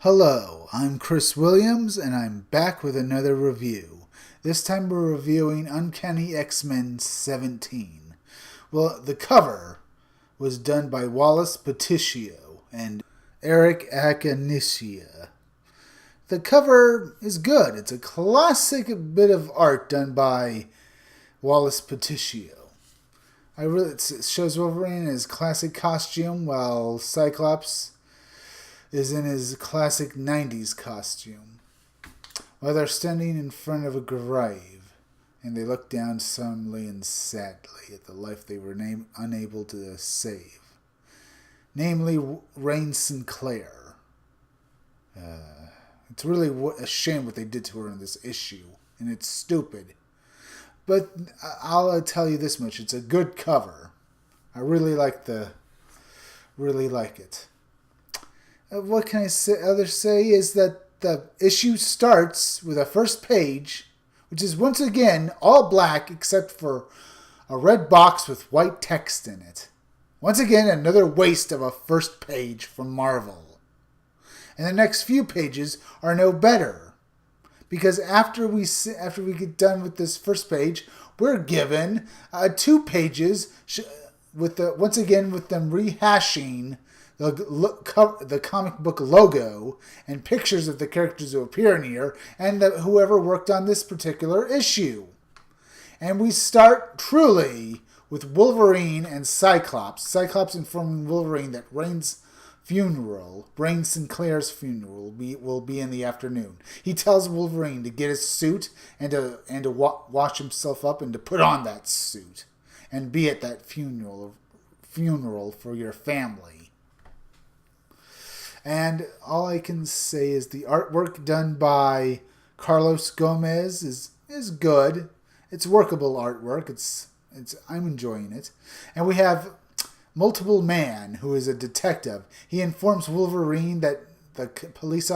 Hello, I'm Chris Williams, and I'm back with another review. This time we're reviewing Uncanny X Men 17. Well, the cover was done by Wallace Patricio and Eric Acanicia. The cover is good. It's a classic bit of art done by Wallace Patricio. It shows Wolverine in his classic costume while Cyclops is in his classic 90s costume. While they're standing in front of a grave, and they look down solemnly and sadly at the life they were unable to save. Namely, Rain Sinclair. It's really a shame what they did to her in this issue, and it's stupid. But I'll tell you this much: it's a good cover. I really like it. What can I say? Say is that the issue starts with a first page, which is once again all black except for a red box with white text in it. Once again, another waste of a first page from Marvel. And the next few pages are no better, because after we get done with this first page, we're given 2 pages with them rehashing the comic book logo and pictures of the characters who appear in here and whoever worked on this particular issue. And we start truly with Wolverine and Cyclops. Cyclops informing Wolverine that Rain Sinclair's funeral will be in the afternoon. He tells Wolverine to get his suit and to wash himself up and to put on that suit and be at that funeral for your family. And all I can say is the artwork done by Carlos Gomez is good. It's workable artwork. I'm enjoying it. And we have Multiple Man, who is a detective. He informs Wolverine that the police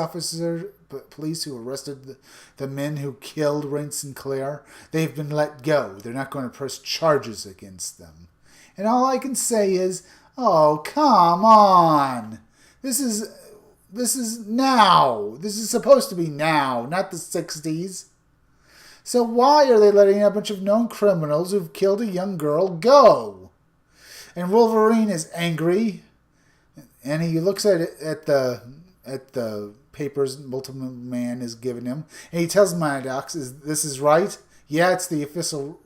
who arrested the men who killed Rain Sinclair, they've been let go. They're not going to press charges against them. And all I can say is, oh, come on. This is now. This is supposed to be now, not the 60s. So why are they letting a bunch of known criminals who've killed a young girl go? And Wolverine is angry, and he looks at the papers Multiple Man has given him, and he tells Maddox, "This is right? Yeah, it's the official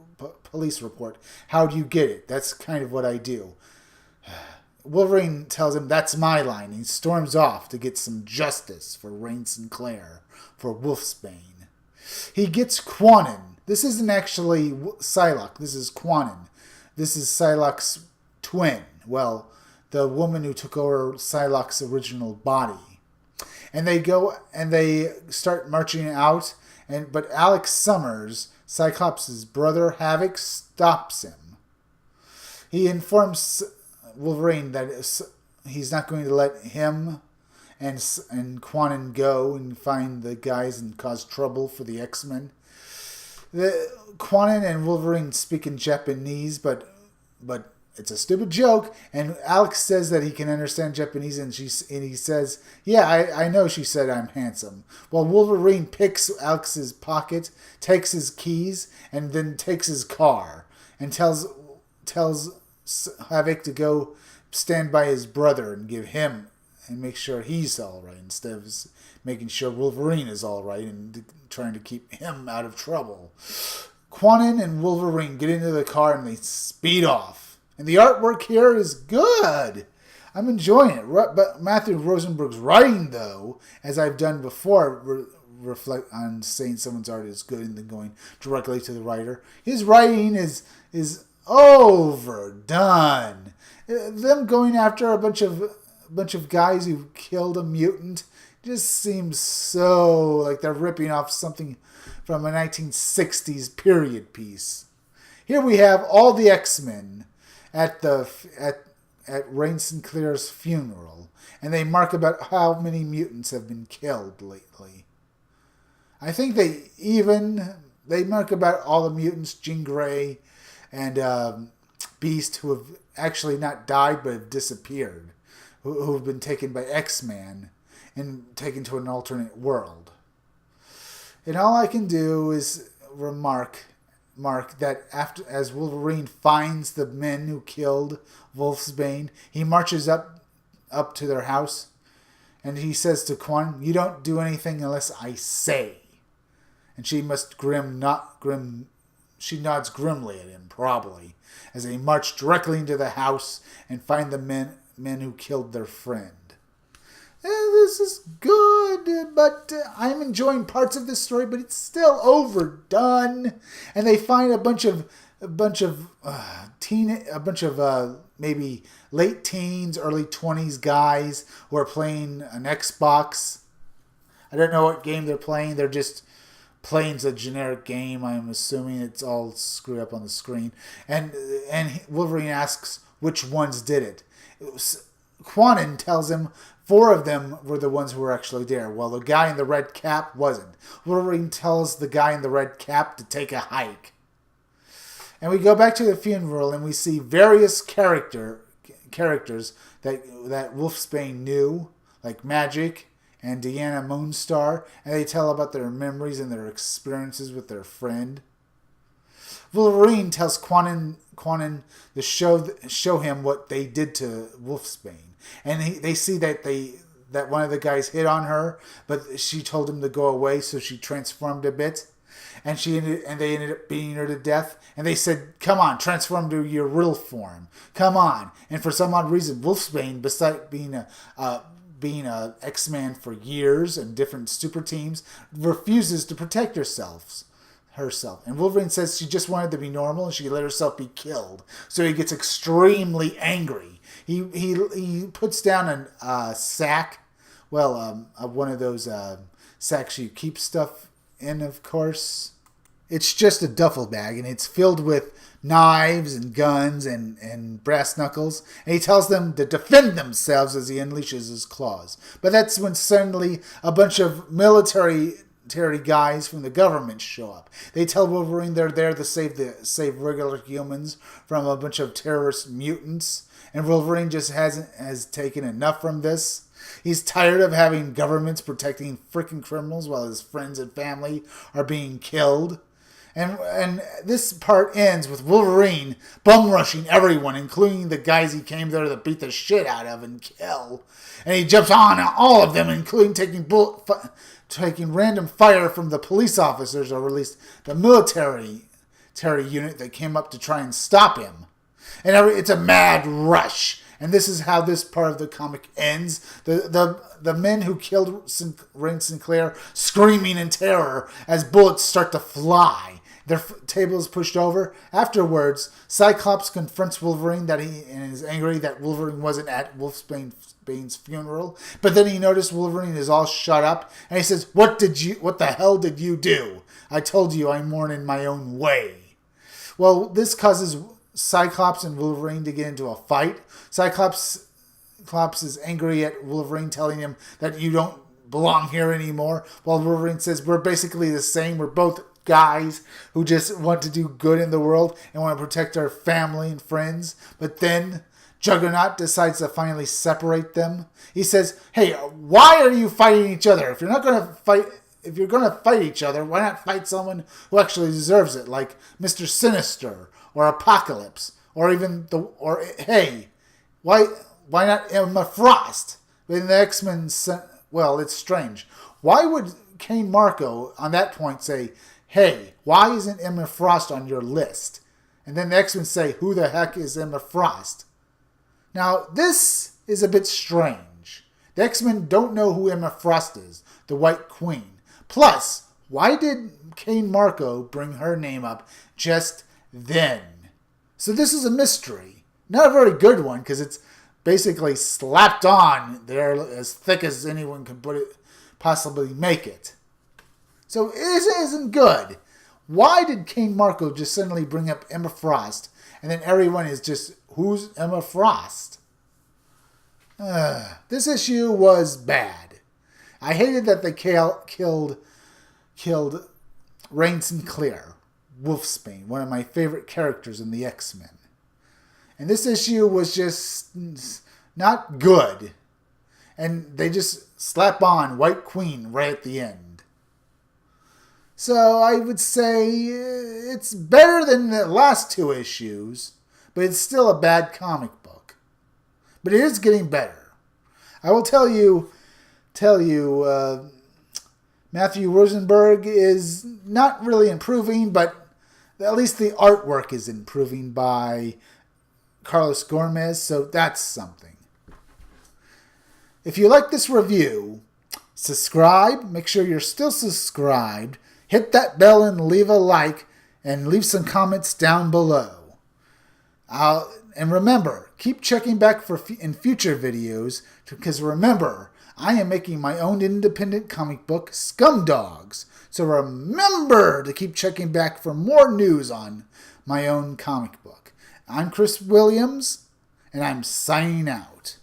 police report. How do you get it? That's kind of what I do." Wolverine tells him, "That's my line." He storms off to get some justice for Rain Sinclair, for Wolfsbane. He gets Quanon. This isn't actually Psylocke. This is Quanon. This is Psylocke's twin. Well, the woman who took over Psylocke's original body. And they start marching out, but Alex Summers, Cyclops' brother Havoc, stops him. He informs Wolverine that he's not going to let him and Quanon go and find the guys and cause trouble for the X-Men. Quanon and Wolverine speak in Japanese, but it's a stupid joke. And Alex says that he can understand Japanese, and he says, "Yeah, I know." She said, "I'm handsome." Well, Wolverine picks Alex's pocket, takes his keys, and then takes his car, and tells Havoc to go stand by his brother and make sure he's all right, instead of making sure Wolverine is all right and trying to keep him out of trouble. Quanon and Wolverine get into the car and they speed off. And the artwork here is good. I'm enjoying it. But Matthew Rosenberg's writing, though, as I've done before, reflect on saying someone's art is good and then going directly to the writer. His writing is overdone. Them going after a bunch of guys who killed a mutant just seems so like they're ripping off something from a 1960s period piece. Here we have all the X-Men at Rain Sinclair's funeral, and they mark about how many mutants have been killed lately. I think they mark about all the mutants, Jean Grey and Beast, who have actually not died but have disappeared, who have been taken by X-Man and taken to an alternate world. And all I can do is mark that as Wolverine finds the men who killed Wolfsbane, he marches up to their house, and he says to Quan, "You don't do anything unless I say." And she nods grimly at him, probably, as they march directly into the house and find the men who killed their friend. This is good, but I'm enjoying parts of this story, but it's still overdone. And they find a bunch of maybe late teens, early 20s guys who are playing an Xbox. I don't know what game they're playing. They're just playing a generic game. I'm assuming it's all screwed up on the screen. And Wolverine asks which ones did it. Quanon tells him 4 of them were the ones who were actually there. Well, the guy in the red cap wasn't. Wolverine tells the guy in the red cap to take a hike. And we go back to the funeral and we see various characters that Wolfsbane knew, like Magic and Deanna Moonstar, and they tell about their memories and their experiences with their friend. Wolverine tells Quanon to show him what they did to Wolfsbane. And they see that one of the guys hit on her, but she told him to go away, so she transformed a bit. And they ended up beating her to death. And they said, "Come on, transform to your real form. Come on." And for some odd reason, Wolfsbane, besides being a X-Man for years and different super teams, refuses to protect herself. And Wolverine says she just wanted to be normal and she let herself be killed. So he gets extremely angry. He puts down a sack, one of those sacks you keep stuff in, of course. It's just a duffel bag, and it's filled with knives and guns and brass knuckles. And he tells them to defend themselves as he unleashes his claws. But that's when suddenly a bunch of military guys from the government show up. They tell Wolverine they're there to save regular humans from a bunch of terrorist mutants. And Wolverine just has taken enough from this. He's tired of having governments protecting freaking criminals while his friends and family are being killed. And this part ends with Wolverine bum rushing everyone, including the guys he came there to beat the shit out of and kill. And he jumps on all of them, including taking random fire from the police officers, or at least the military unit that came up to try and stop him. And it's a mad rush. And this is how this part of the comic ends. The men who killed Rain Sinclair screaming in terror as bullets start to fly. Their table is pushed over. Afterwards, Cyclops confronts Wolverine and is angry that Wolverine wasn't at Wolfsbane's funeral. But then he noticed Wolverine is all shut up. And he says, What the hell did you do? I told you I mourn in my own way. Well, this causes Cyclops and Wolverine to get into a fight. Cyclops is angry at Wolverine, telling him that you don't belong here anymore. While Wolverine says, we're basically the same. We're both guys who just want to do good in the world and want to protect our family and friends. But then Juggernaut decides to finally separate them. He says, hey, why are you fighting each other? If you're going to fight each other, why not fight someone who actually deserves it, like Mr. Sinister or Apocalypse, or hey, why not Emma Frost? In the X-Men, well, it's strange. Why would Kane Marco on that point say, hey, why isn't Emma Frost on your list? And then the X-Men say, who the heck is Emma Frost? Now, this is a bit strange. The X-Men don't know who Emma Frost is, the White Queen. Plus, why did Kane Marco bring her name up just then? So this is a mystery. Not a very good one, because it's basically slapped on there as thick as anyone can possibly make it. So it isn't good. Why did Kane Marco just suddenly bring up Emma Frost, and then everyone is just, who's Emma Frost? This issue was bad. I hated that they killed Rain Sinclair, Wolfsbane, one of my favorite characters in the X-Men. And this issue was just not good. and they just slap on White Queen right at the end. So I would say it's better than the last 2 issues, but it's still a bad comic book. But it is getting better. I will tell you, Matthew Rosenberg is not really improving, but at least the artwork is improving by Carlos Gomez, so that's something. If you like this review, subscribe. Make sure you're still subscribed. Hit that bell and leave a like, and leave some comments down below. And remember, keep checking back in future videos, because remember, I am making my own independent comic book, Scumdogs. So remember to keep checking back for more news on my own comic book. I'm Chris Williams, and I'm signing out.